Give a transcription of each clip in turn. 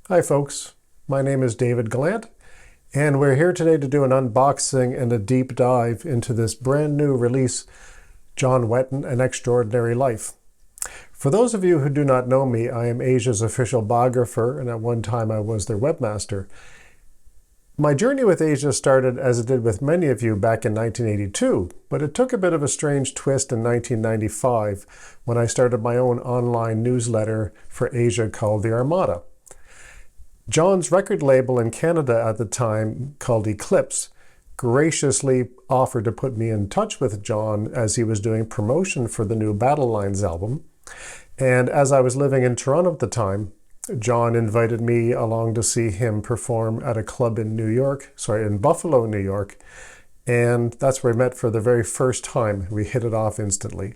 Hi folks, my name is David Gallant, and we're here today to do an unboxing and a deep dive into this brand new release, John Wetton, An Extraordinary Life. For those of you who do not know me, I am Asia's official biographer, and at one time I was their webmaster. My journey with Asia started, as it did with many of you, back in 1982, but it took a bit of a strange twist in 1995 when I started my own online newsletter for Asia called The Armada. John's record label in Canada at the time, called Eclipse, graciously offered to put me in touch with John as he was doing promotion for the new Battle Lines album. And as I was living in Toronto at the time, John invited me along to see him perform at a club in in Buffalo, New York. And that's where we met for the very first time. We hit it off instantly.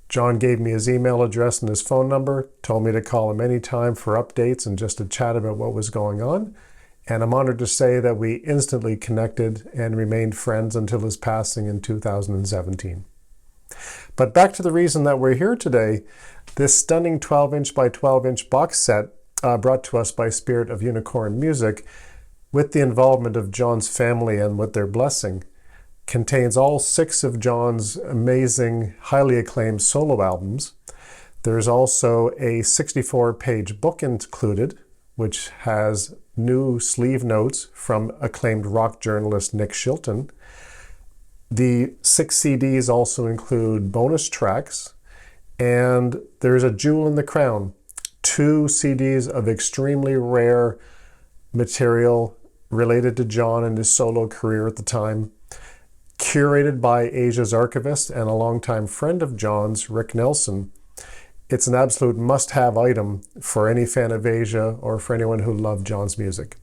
John gave me his email address and his phone number, told me to call him anytime for updates and just to chat about what was going on. And I'm honored to say that we instantly connected and remained friends until his passing in 2017. But back to the reason that we're here today, this stunning 12-inch by 12-inch box set brought to us by Spirit of Unicorn Music, with the involvement of John's family and with their blessing, contains all 6 of John's amazing, highly acclaimed solo albums. There's also a 64-page book included, which has new sleeve notes from acclaimed rock journalist Nick Shilton. The 6 CDs also include bonus tracks, and there's a jewel in the crown, 2 CDs of extremely rare material related to John and his solo career at the time, curated by Asia's archivist and a longtime friend of John's, Rick Nelson. It's an absolute must-have item for any fan of Asia or for anyone who loved John's music.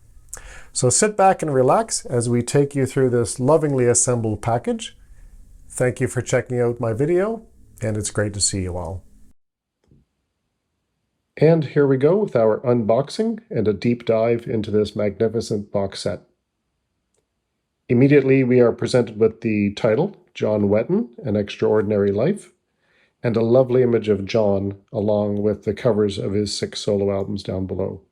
So sit back and relax as we take you through this lovingly assembled package. Thank you for checking out my video, and it's great to see you all. And here we go with our unboxing and a deep dive into this magnificent box set. Immediately, we are presented with the title, John Wetton, An Extraordinary Life, and a lovely image of John along with the covers of his 6 solo albums down below.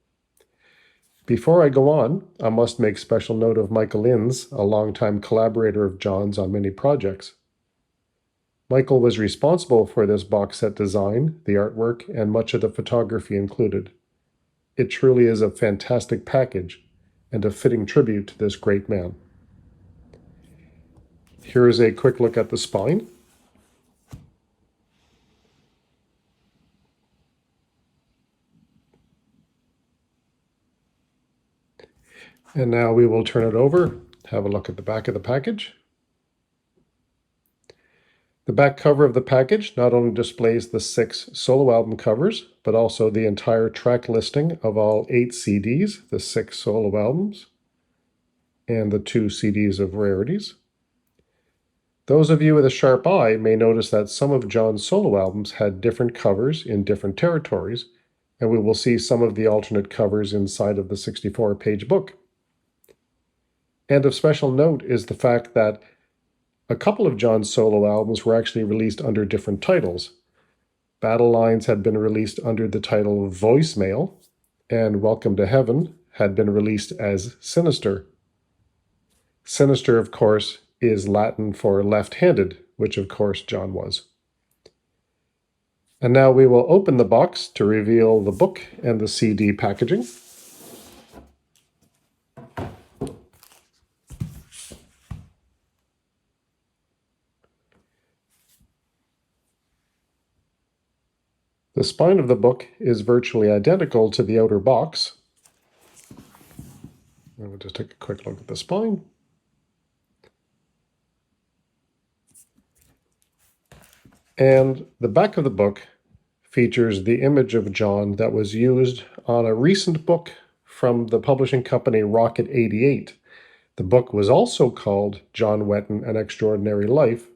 Before I go on, I must make special note of Michael Inns, a longtime collaborator of John's on many projects. Michael was responsible for this box set design, the artwork, and much of the photography included. It truly is a fantastic package and a fitting tribute to this great man. Here is a quick look at the spine. And now we will turn it over, have a look at the back of the package. The back cover of the package not only displays the 6 solo album covers, but also the entire track listing of all 8 CDs, the 6 solo albums, and the 2 CDs of Rarities. Those of you with a sharp eye may notice that some of John's solo albums had different covers in different territories, and we will see some of the alternate covers inside of the 64-page book. And of special note is the fact that a couple of John's solo albums were actually released under different titles. Battle Lines had been released under the title Voicemail, and Welcome to Heaven had been released as Sinister. Sinister, of course, is Latin for left-handed, which of course John was. And now we will open the box to reveal the book and the CD packaging. The spine of the book is virtually identical to the outer box. We'll just take a quick look at the spine. And the back of the book features the image of John that was used on a recent book from the publishing company Rocket 88. The book was also called John Wetton, An Extraordinary Life,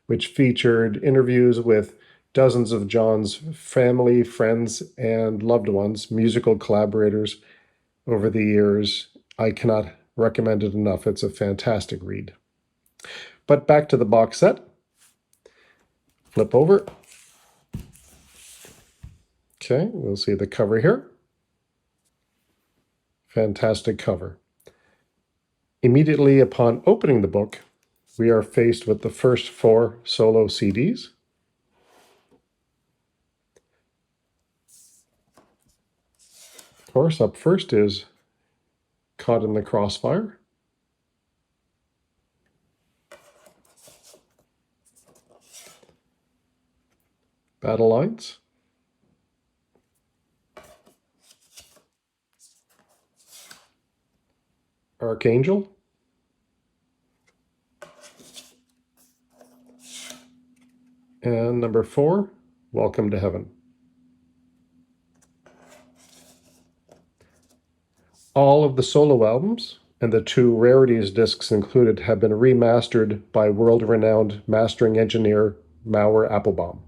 which featured interviews with dozens of John's family, friends, and loved ones, musical collaborators over the years. I cannot recommend it enough. It's a fantastic read. But back to the box set. Flip over. Okay, we'll see the cover here. fantastic cover. Immediately upon opening the book, we are faced with the first 4 solo CDs. Of course, up first is Caught in the Crossfire. Battle Lines. Archangel. And number 4, Welcome to Heaven. All of the solo albums and the 2 Rarities discs included have been remastered by world-renowned mastering engineer Maor Appelbaum.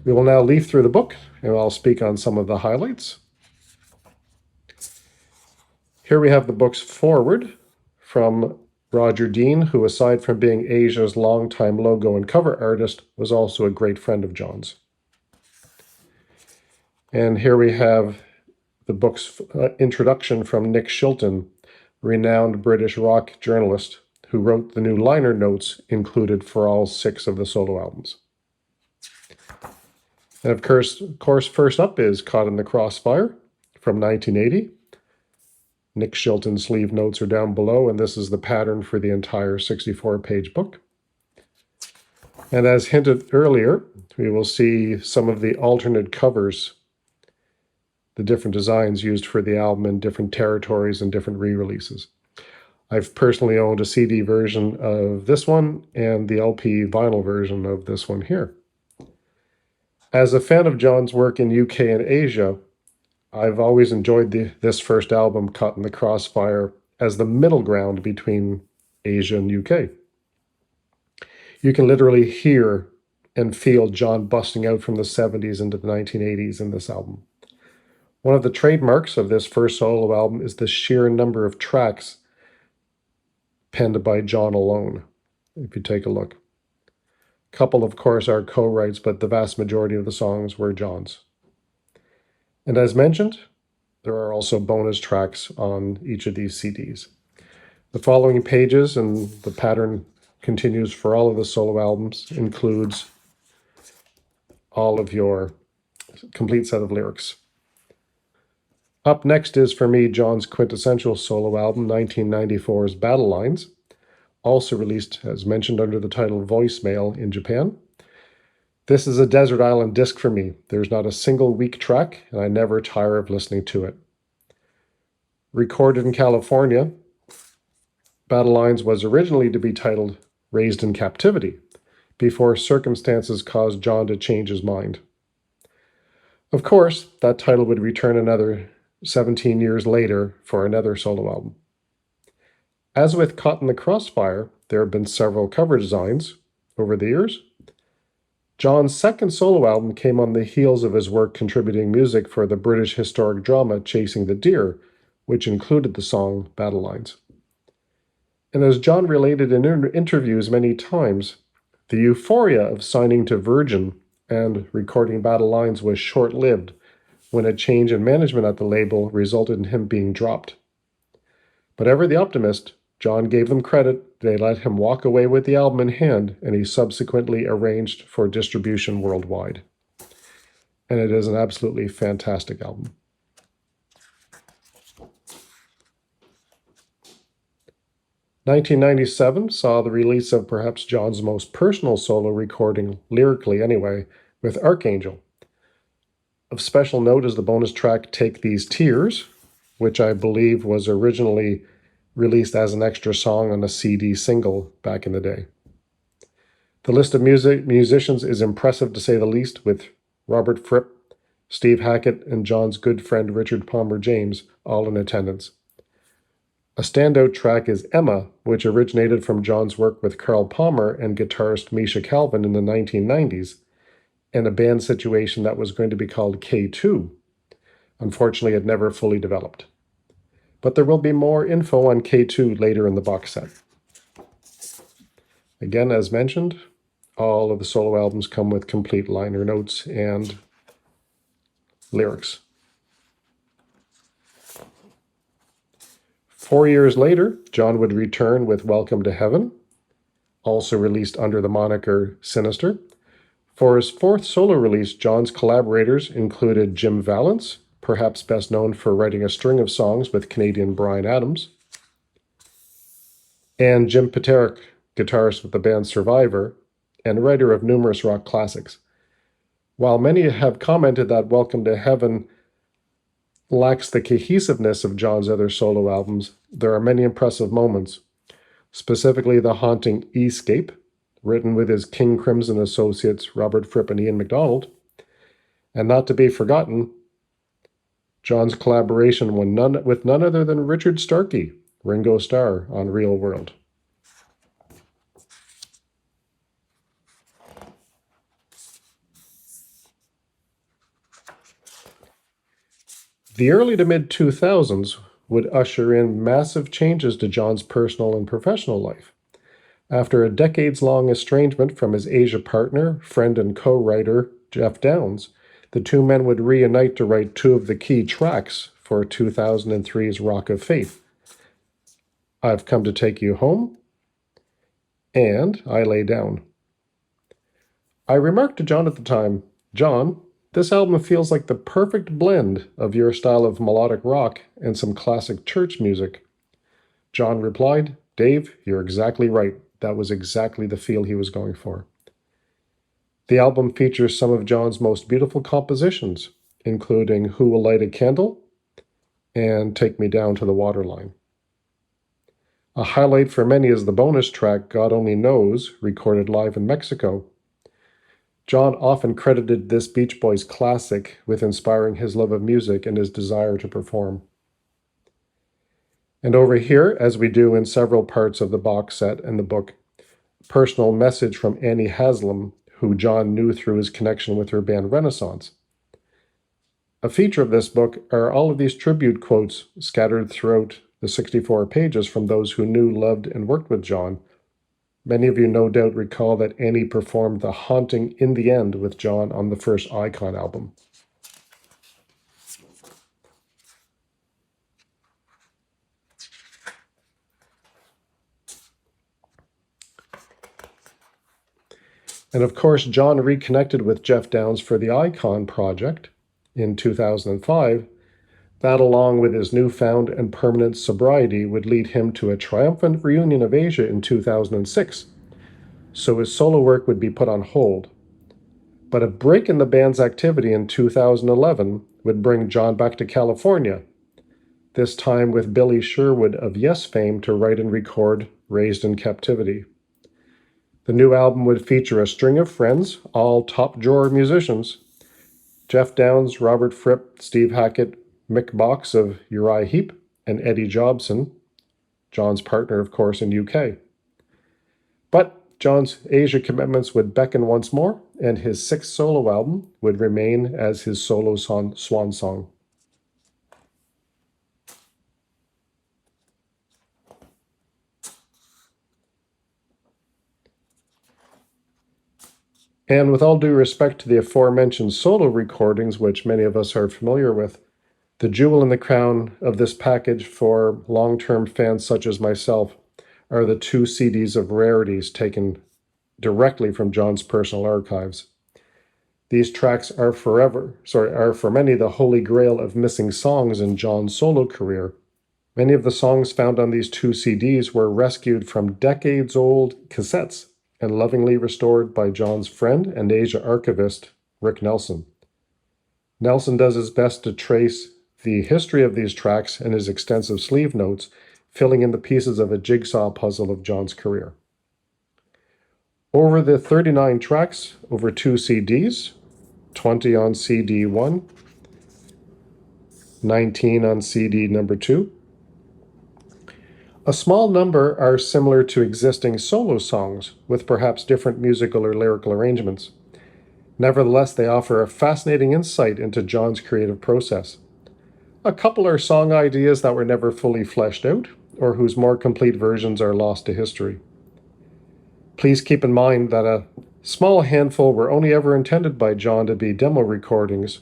We will now leaf through the book, and I'll speak on some of the highlights. Here we have the book's foreword from Roger Dean, who, aside from being Asia's longtime logo and cover artist, was also a great friend of John's. And here we have the book's introduction from Nick Shilton, renowned British rock journalist, who wrote the new liner notes included for all 6 of the solo albums. And of course, first up is Caught in the Crossfire from 1980. Nick Shilton's sleeve notes are down below, and this is the pattern for the entire 64-page book. And as hinted earlier, we will see some of the alternate covers, the different designs used for the album in different territories and different re-releases. I've personally owned a CD version of this one and the LP vinyl version of this one here. As a fan of John's work in UK and Asia, I've always enjoyed this first album, Caught in the Crossfire, as the middle ground between Asia and UK. You can literally hear and feel John busting out from the 70s into the 1980s in this album. One of the trademarks of this first solo album is the sheer number of tracks penned by John alone, if you take a look. A couple, of course, are co-writes, but the vast majority of the songs were John's. And as mentioned, there are also bonus tracks on each of these CDs. The following pages, and the pattern continues for all of the solo albums, includes all of your complete set of lyrics. Up next is, for me, John's quintessential solo album, 1994's Battle Lines, also released, as mentioned, under the title Voicemail in Japan. This is a desert island disc for me. There's not a single weak track, and I never tire of listening to it. Recorded in California, Battle Lines was originally to be titled Raised in Captivity, before circumstances caused John to change his mind. Of course, that title would return another 17 years later for another solo album. As with Caught in the Crossfire, there have been several cover designs over the years. John's second solo album came on the heels of his work contributing music for the British historic drama Chasing the Deer, which included the song Battle Lines. And as John related in interviews many times, the euphoria of signing to Virgin and recording Battle Lines was short-lived when a change in management at the label resulted in him being dropped. But ever the optimist, John gave them credit. They let him walk away with the album in hand, and he subsequently arranged for distribution worldwide. And it is an absolutely fantastic album. "1997 saw the release of perhaps John's most personal solo recording, lyrically anyway, with Archangel. Of special note is the bonus track Take These Tears, which I believe was originally released as an extra song on a CD single back in the day. The list of musicians is impressive to say the least, with Robert Fripp, Steve Hackett, and John's good friend Richard Palmer James all in attendance. A standout track is Emma, which originated from John's work with Carl Palmer and guitarist Misha Calvin in the 1990s, and a band situation that was going to be called K2. Unfortunately, it never fully developed. But there will be more info on K2 later in the box set. Again, as mentioned, all of the solo albums come with complete liner notes and lyrics. 4 years later, John would return with Welcome to Heaven, also released under the moniker Sinister. For his fourth solo release, John's collaborators included Jim Vallance, perhaps best known for writing a string of songs with Canadian Bryan Adams, and Jim Peterick, guitarist with the band Survivor, and writer of numerous rock classics. While many have commented that Welcome to Heaven lacks the cohesiveness of John's other solo albums, there are many impressive moments, specifically the haunting Escape, written with his King Crimson associates Robert Fripp and Ian MacDonald, and not to be forgotten, John's collaboration with none other than Richard Starkey, Ringo Starr, on Real World. The early to mid-2000s would usher in massive changes to John's personal and professional life. After a decades-long estrangement from his Asia partner, friend and co-writer Jeff Downes, the two men would reunite to write two of the key tracks for 2003's Rock of Faith, I've Come to Take You Home and I Lay Down. I remarked to John at the time, John, this album feels like the perfect blend of your style of melodic rock and some classic church music. John replied, Dave, you're exactly right. That was exactly the feel he was going for. The album features some of John's most beautiful compositions, including Who Will Light a Candle and Take Me Down to the Waterline. A highlight for many is the bonus track God Only Knows, recorded live in Mexico. John often credited this Beach Boys classic with inspiring his love of music and his desire to perform. And over here, as we do in several parts of the box set and the book, a personal message from Annie Haslam, who John knew through his connection with her band Renaissance. A feature of this book are all of these tribute quotes scattered throughout the 64 pages from those who knew, loved, and worked with John. Many of you no doubt recall that Annie performed the haunting In the End with John on the first Icon album. And of course, John reconnected with Jeff Downes for the Icon project in 2005. That, along with his newfound and permanent sobriety, would lead him to a triumphant reunion of Asia in 2006. So his solo work would be put on hold. But a break in the band's activity in 2011 would bring John back to California, this time with Billy Sherwood of Yes fame to write and record Raised in Captivity. The new album would feature a string of friends, all top-drawer musicians: Jeff Downes, Robert Fripp, Steve Hackett, Mick Box of Uriah Heep, and Eddie Jobson, John's partner, of course, in UK. But John's Asia commitments would beckon once more, and his sixth solo album would remain as his solo swan song. And with all due respect to the aforementioned solo recordings, which many of us are familiar with, the jewel in the crown of this package for long-term fans such as myself are the 2 CDs of Rarities taken directly from John's personal archives. These tracks are for many the holy grail of missing songs in John's solo career. Many of the songs found on these 2 CDs were rescued from decades-old cassettes and lovingly restored by John's friend and Asia archivist, Rick Nelson. Nelson does his best to trace the history of these tracks and his extensive sleeve notes, filling in the pieces of a jigsaw puzzle of John's career. Over the 39 tracks, over 2 CDs, 20 on CD 1, 19 on CD number 2. A small number are similar to existing solo songs, with perhaps different musical or lyrical arrangements. Nevertheless, they offer a fascinating insight into John's creative process. A couple are song ideas that were never fully fleshed out, or whose more complete versions are lost to history. Please keep in mind that a small handful were only ever intended by John to be demo recordings,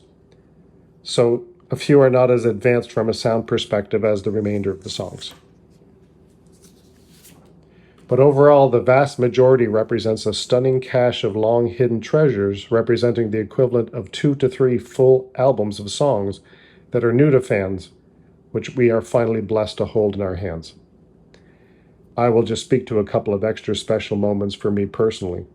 so a few are not as advanced from a sound perspective as the remainder of the songs. But overall, the vast majority represents a stunning cache of long-hidden treasures, representing the equivalent of 2 to 3 full albums of songs that are new to fans, which we are finally blessed to hold in our hands. I will just speak to a couple of extra special moments for me personally.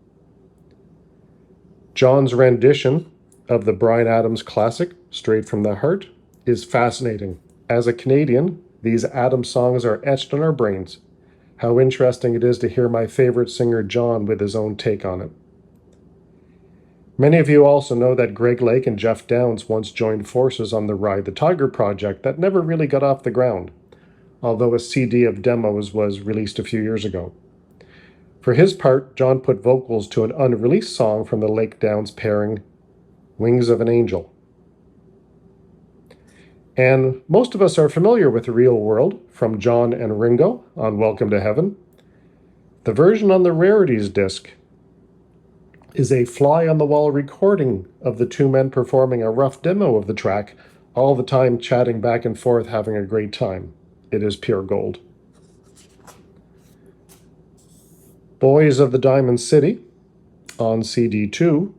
John's rendition of the Bryan Adams classic, Straight from the Heart, is fascinating. As a Canadian, these Adams songs are etched in our brains. How interesting it is to hear my favorite singer John with his own take on it. Many of you also know that Greg Lake and Jeff Downs once joined forces on the Ride the Tiger project that never really got off the ground, although a CD of demos was released a few years ago. For his part, John put vocals to an unreleased song from the Lake Downs pairing, Wings of an Angel. And most of us are familiar with The Real World from John and Ringo on Welcome to Heaven. The version on the Rarities disc is a fly-on-the-wall recording of the two men performing a rough demo of the track, all the time chatting back and forth, having a great time. It is pure gold. Boys of the Diamond City on CD2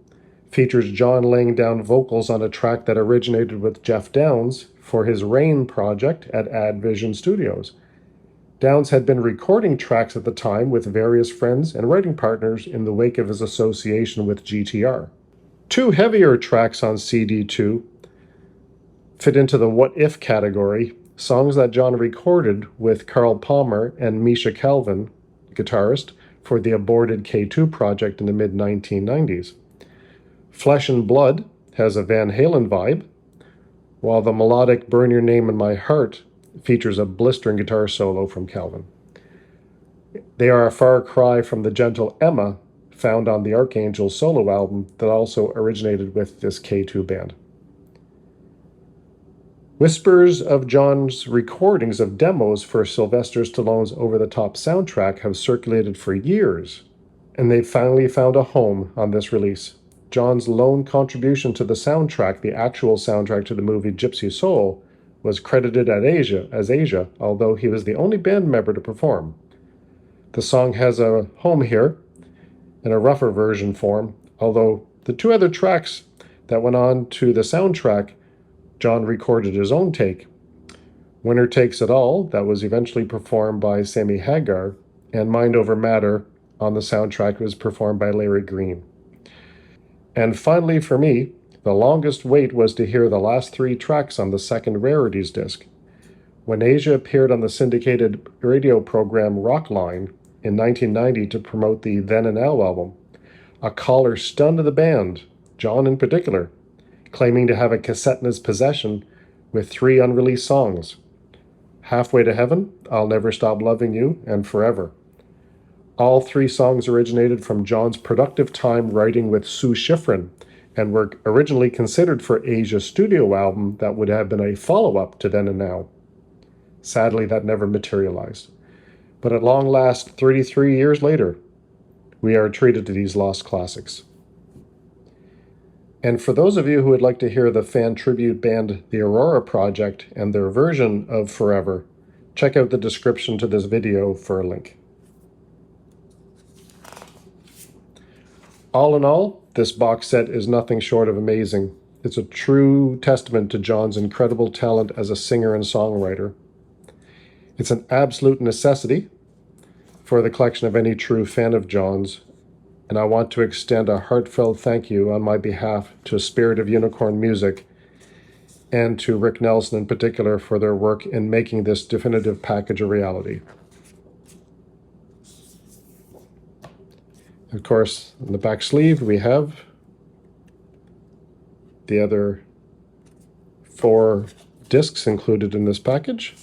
features John laying down vocals on a track that originated with Jeff Downs for his Rain project at Ad Vision Studios. Downs had been recording tracks at the time with various friends and writing partners in the wake of his association with GTR. Two heavier tracks on CD2 fit into the What If category, songs that John recorded with Carl Palmer and Misha Calvin, guitarist, for the aborted K2 project in the mid-1990s. Flesh and Blood has a Van Halen vibe, while the melodic Burn Your Name in My Heart features a blistering guitar solo from Calvin. They are a far cry from the gentle Emma found on the Archangel solo album that also originated with this K2 band. Whispers of John's recordings of demos for Sylvester Stallone's Over the Top soundtrack have circulated for years, and they've finally found a home on this release. John's lone contribution to the soundtrack, the actual soundtrack to the movie Gypsy Soul, was credited as Asia, although he was the only band member to perform. The song has a home here in a rougher version form, although the two other tracks that went on to the soundtrack, John recorded his own take. Winner Takes It All, that was eventually performed by Sammy Hagar, and Mind Over Matter on the soundtrack was performed by Larry Green. And finally, for me, the longest wait was to hear the last 3 tracks on the second Rarities disc. When Asia appeared on the syndicated radio program Rockline in 1990 to promote the Then and Now album, a caller stunned the band, John in particular, claiming to have a cassette in his possession with 3 unreleased songs: Halfway to Heaven, I'll Never Stop Loving You, and Forever. All 3 songs originated from John's productive time writing with Sue Schifrin and were originally considered for Asia's studio album that would have been a follow-up to Then and Now. Sadly, that never materialized. But at long last, 33 years later, we are treated to these lost classics. And for those of you who would like to hear the fan tribute band The Aurora Project and their version of Forever, check out the description to this video for a link. All in all, this box set is nothing short of amazing. It's a true testament to John's incredible talent as a singer and songwriter. It's an absolute necessity for the collection of any true fan of John's, and I want to extend a heartfelt thank you on my behalf to Spirit of Unicorn Music and to Rick Nelson in particular for their work in making this definitive package a reality. Of course, in the back sleeve we have the other 4 discs included in this package.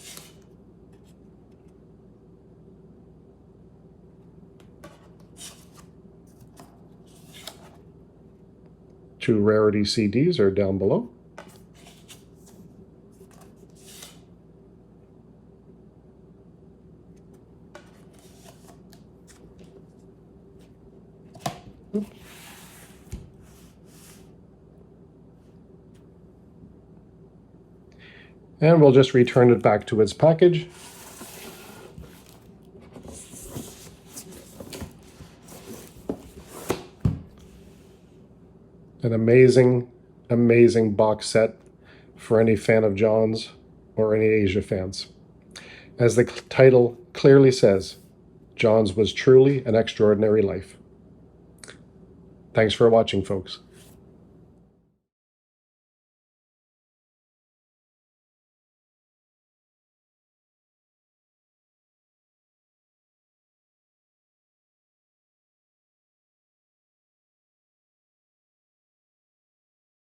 Two Rarity CDs are down below. And we'll just return it back to its package. An amazing, amazing box set for any fan of John's or any Asia fans. As the title clearly says, John's was truly an extraordinary life. Thanks for watching, folks.